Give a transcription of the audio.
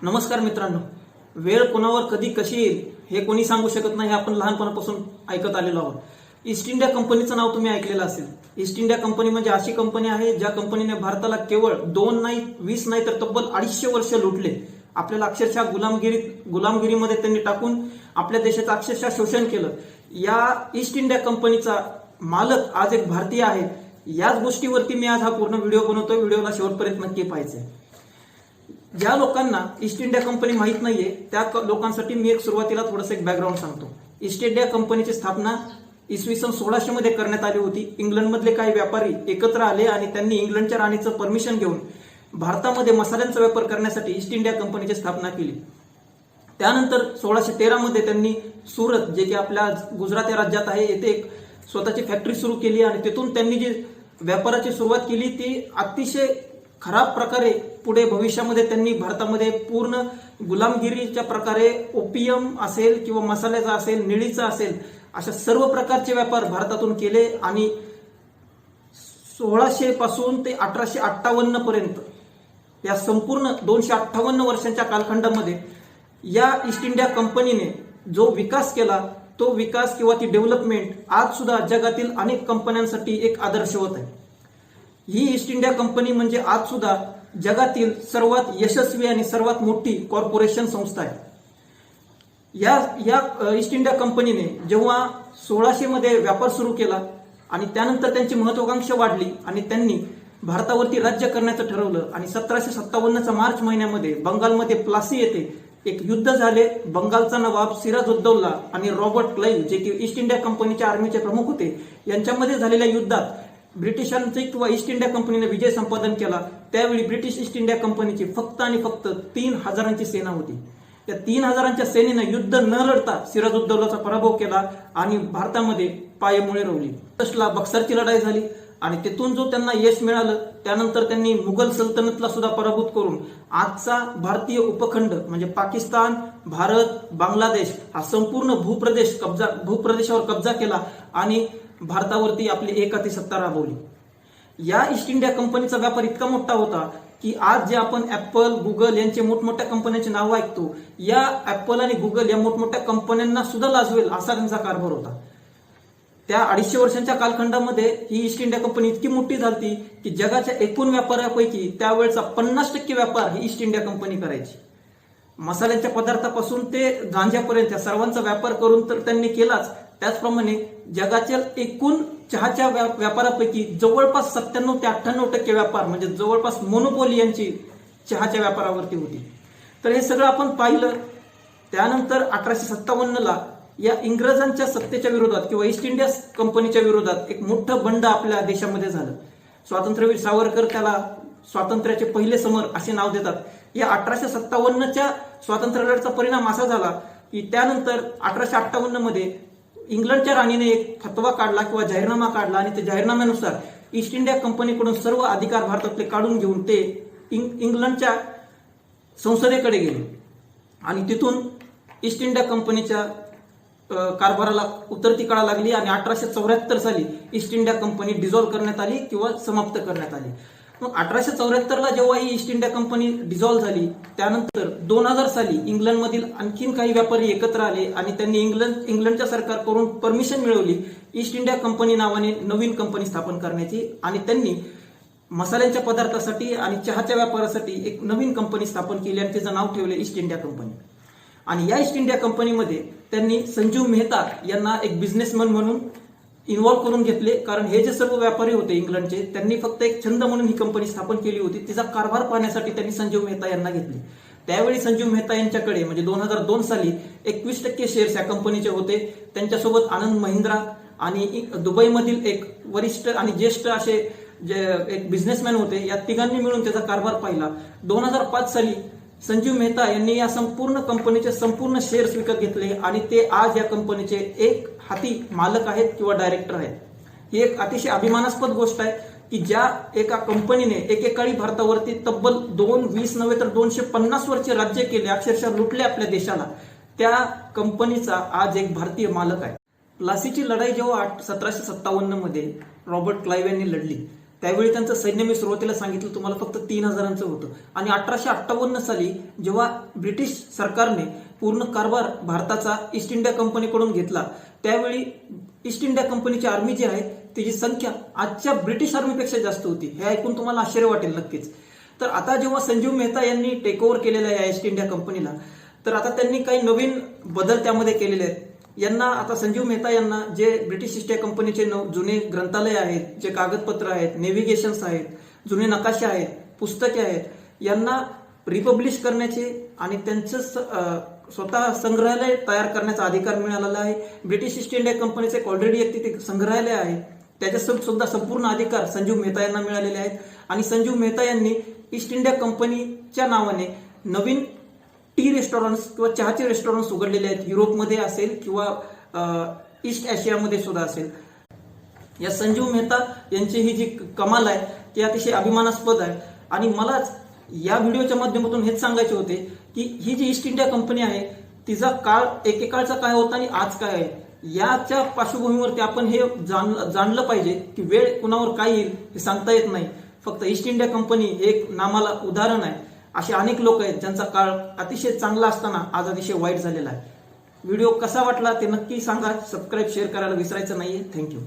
नमस्कार मित्रांनो, वेळ कोणावर कधी कशी येईल हे कोणी सांगू शकत नाही. हे आपण लहानपणापासून ऐकत आलेलो आहोत. ईस्ट इंडिया कंपनीचं नाव तुम्ही ऐकलेलं असेल. ईस्ट इंडिया कंपनी म्हणजे अशी कंपनी आहे ज्या कंपनीने भारताला केवळ 2 नाही 20 नाही तर तब्बल 250 वर्ष लुटले. आपल्याला अक्षरशः गुलामगिरीमध्ये त्यांनी टाकून आपल्या देशाचं अक्षरशः शोषण केलं. या ईस्ट इंडिया कंपनीचा मालक आज एक भारतीय आहे. याच गोष्टीवरती मी आज हा पूर्ण व्हिडिओ बनवतोय. व्हिडिओला शेवटपर्यंत नक्की पाहायचंय. ज्या लोकांना ईस्ट इंडिया कंपनी माहित नाहीये त्या लोकांसाठी मी सुरुवातीला थोडंसं एक बॅकग्राऊंड सांगतो. ईस्ट इंडिया कंपनीची स्थापना इसवी सन 1600 मध्ये करण्यात आली होती. इंग्लंडमधले काही व्यापारी एकत्र आले आणि त्यांनी इंग्लंडच्या राणीचं परमिशन घेऊन भारतामध्ये मसाल्यांचा व्यापार करण्यासाठी ईस्ट इंडिया कंपनीची स्थापना केली. त्यानंतर 1613 मध्ये त्यांनी सुरत, जे की आपल्या गुजरात या राज्यात आहे, येथे एक स्वतःची फॅक्टरी सुरू केली आणि तिथून त्यांनी जी व्यापाराची सुरुवात केली ती अतिशय खराब प्रकारे पुढे भविष्यामध्ये त्यांनी भारतामध्ये पूर्ण गुलामगिरीच्या प्रकारे ओपियम असेल किंवा मसाल्याचा असेल, निळीचा असेल, अशा सर्व प्रकारचे व्यापार भारतातून केले आणि 1600 पासून ते 1858 पर्यंत या संपूर्ण 258 वर्षांच्या कालखंडामध्ये या ईस्ट इंडिया कंपनीने जो विकास केला तो विकास किंवा ती डेव्हलपमेंट आज सुद्धा जगातील अनेक कंपन्यांसाठी एक आदर्शवत आहे. ही ईस्ट इंडिया कंपनी म्हणजे आज सुद्धा जगातील सर्वात यशस्वी आणि सर्वात मोठी कॉर्पोरेशन संस्था आहे. या ईस्ट इंडिया कंपनीने जेव्हा 1600 मध्ये व्यापार सुरू केला आणि त्यानंतर त्यांची महत्वाकांक्षा वाढली आणि त्यांनी भारतावरती राज्य करण्याचं ठरवलं आणि 1757च्या मार्च महिन्यामध्ये बंगालमध्ये प्लासी येथे एक युद्ध झाले. बंगालचा नवाब सिराजुद्दौला आणि रॉबर्ट क्लाइव्ह, जे की ईस्ट इंडिया कंपनीच्या आर्मीचे प्रमुख होते, यांच्यामध्ये झालेल्या युद्धात ब्रिटिशांचे किंवा ईस्ट इंडिया कंपनीने विजय संपादन केला. त्यावेळी ब्रिटिश ईस्ट इंडिया कंपनीची फक्त आणि फक्त 3000ची सेना होती. त्या 3000च्या सेनेनं युद्ध न लढता सिराजुद्दौलाचा पराभव केला आणि भारतामध्ये पायमुळे रोवली. बक्सरची लढाई झाली आणि तिथून जो त्यांना यश मिळालं त्यानंतर त्यांनी मुघल सल्तनतला सुद्धा पराभूत करून आजचा भारतीय उपखंड म्हणजे पाकिस्तान, भारत, बांगलादेश हा संपूर्ण भूप्रदेशावर कब्जा केला आणि भारतावरती आपली एकाती सत्ता राबवली. या ईस्ट इंडिया कंपनीचा व्यापार इतका मोठा होता की आज जे आपण ऍपल, गुगल यांचे मोठमोठ्या कंपन्यांची नावं ऐकतो, या ऍपल आणि गुगल या मोठमोठ्या कंपन्यांना सुद्धा लाजवेल असा त्यांचा कारभार होता. त्या 250 वर्षांच्या कालखंडामध्ये ही ईस्ट इंडिया कंपनी इतकी मोठी झाली की जगाच्या एकूण व्यापारापैकी त्यावेळेचा 50% व्यापार ही ईस्ट इंडिया कंपनी करायची. मसाल्याच्या पदार्थापासून ते गांजापर्यंत सर्वांचा व्यापार करून तर त्यांनी केलाच. त्याचप्रमाणे जगाच्या एकूण चहाच्या व्यापारापैकी जवळपास 97 ते 98% व्यापार म्हणजे जवळपास मोनोपोली यांची चहाच्या व्यापारावरती होती. तर हे सगळं आपण पाहिलं. त्यानंतर 1857ला या इंग्रजांच्या सत्तेच्या विरोधात किंवा ईस्ट इंडिया कंपनीच्या विरोधात एक मोठं बंड आपल्या देशामध्ये झालं. स्वातंत्र्यवीर सावरकर त्याला स्वातंत्र्याचे पहिले समर असे नाव देतात. या 1857च्या स्वातंत्र्य लढ्याचा परिणाम असा झाला की त्यानंतर 1858 मध्ये इंग्लंडच्या राणीने एक फतवा काढला किंवा जाहीरनामा काढला आणि त्या जाहीरनाम्यानुसार ईस्ट इंडिया कंपनीकडून सर्व अधिकार भारतातले काढून घेऊन ते इंग्लंडच्या संसदेकडे गेले आणि तिथून ईस्ट इंडिया कंपनीच्या कारभाराला उतरती कळा लागली आणि 1874 साली ईस्ट इंडिया कंपनी डिझॉल्व्ह करण्यात आली किंवा समाप्त करण्यात आली. मग 1874ला जेव्हा ही ईस्ट इंडिया कंपनी डिझॉल्व्ह झाली त्यानंतर 2000 साली इंग्लंडमधील आणखीन काही व्यापारी एकत्र आले आणि त्यांनी इंग्लंडच्या सरकारकडून परमिशन मिळवली ईस्ट इंडिया कंपनी नावाने नवीन कंपनी स्थापन करण्याची आणि त्यांनी मसाल्यांच्या पदार्थासाठी आणि चहाच्या व्यापारासाठी एक नवीन कंपनी स्थापन केली आणि तिचं नाव ठेवले ईस्ट इंडिया कंपनी. आणि या ईस्ट इंडिया कंपनीमध्ये त्यांनी संजीव मेहता यांना एक बिझनेसमॅन म्हणून इन्व्हॉल्व्ह करून घेतले. कारण हे जे सर्व व्यापारी होते इंग्लंडचे त्यांनी फक्त एक छंद म्हणून ही कंपनी स्थापन केली होती. तिचा कारभार पाहण्यासाठी त्यांनी संजीव मेहता यांना घेतले. त्यावेळी संजीव मेहता यांच्याकडे म्हणजे 2002 साली 21% शेअर्स या कंपनीचे होते. त्यांच्यासोबत आनंद महिंद्रा आणि दुबईमधील एक वरिष्ठ आणि ज्येष्ठ असे एक बिझनेसमॅन होते. या तिघांनी मिळून त्याचा कारभार पाहिला. 2005 साली संजीव मेहता यांनी या संपूर्ण कंपनीचे संपूर्ण शेअर्स विकत घेतले आणि ते आज या कंपनीचे एक हाती मालक आहेत किंवा डायरेक्टर आहेत. ही एक अतिशय अभिमानास्पद गोष्ट आहे की ज्या एका कंपनीने एकेकाळी भारतावरती तब्बल 220 नव्हे तर 250 वर्षे राज्य केले, अक्षरशः लुटले आपल्या देशाला, त्या कंपनीचा आज एक भारतीय मालक आहे. प्लासीची लढाई जेव्हा 1757 मध्ये रॉबर्ट क्लाइव्ह यांनी लढली त्यावेळी त्यांचं सैन्य मी सुरुवातीला सांगितलं तुम्हाला फक्त 3,000 होतं. आणि 1858 साली जेव्हा ब्रिटिश सरकारने पूर्ण कारभार भारताचा ईस्ट इंडिया कंपनीकडून घेतला, त्यावेळी ईस्ट इंडिया कंपनीची आर्मी जी आहे त्याची संख्या आजच्या ब्रिटिश आर्मीपेक्षा जास्त होती. हे ऐकून तुम्हाला आश्चर्य वाटेल नक्कीच. तर आता जेव्हा संजीव मेहता यांनी टेक ओव्हर केलेलं आहे या ईस्ट इंडिया कंपनीला, तर आता त्यांनी काही नवीन बदल त्यामध्ये केलेले आहेत. यांना आता संजीव मेहता यांना जे ब्रिटिश ईस्ट इंडिया कंपनीचे जुने ग्रंथालय आहेत, जे कागदपत्र आहेत, नेव्हिगेशन्स आहेत, जुने नकाशे आहेत, पुस्तके आहेत, यांना रिपब्लिश करण्याचे आणि त्यांचं स्वतः संग्रहालय तयार करण्याचा अधिकार मिळालेला आहे. ब्रिटिश ईस्ट इंडिया कंपनीचे एक ऑलरेडी एक तिथे संग्रहालय आहे, त्याचे सुद्धा संपूर्ण अधिकार संजीव मेहता यांना मिळालेले आहेत. आणि संजीव मेहता यांनी ईस्ट इंडिया कंपनीच्या नावाने नवीन टी रेस्टॉरंट्स किंवा चहाचे रेस्टॉरंट्स उघडलेले आहेत. युरोपमध्ये असेल किंवा ईस्ट आशियामध्ये सुद्धा असेल. या संजीव मेहता यांची ही जी कमाल आहे ती अतिशय अभिमानास्पद आहे. आणि मलाच या व्हिडिओच्या माध्यमातून हेच सांगायचे होते की ही जी ईस्ट इंडिया कंपनी आहे तिचा काळ एकेकाळचा काय होता आणि आज काय आहे, याच्या पार्श्वभूमीवरती आपण हे जाणलं पाहिजे की वेळ कुणावर काय येईल हे सांगता येत नाही. फक्त ईस्ट इंडिया कंपनी हे एक नामाला उदाहरण आहे. असे अनेक लोक आहेत ज्यांचा काळ अतिशय चांगला असताना आज अतिशय वाईट झालेला आहे. व्हिडिओ कसा वाटला ते नक्की सांगा. सबस्क्राईब शेअर करायला विसरायचं नाहीये. थँक्यू.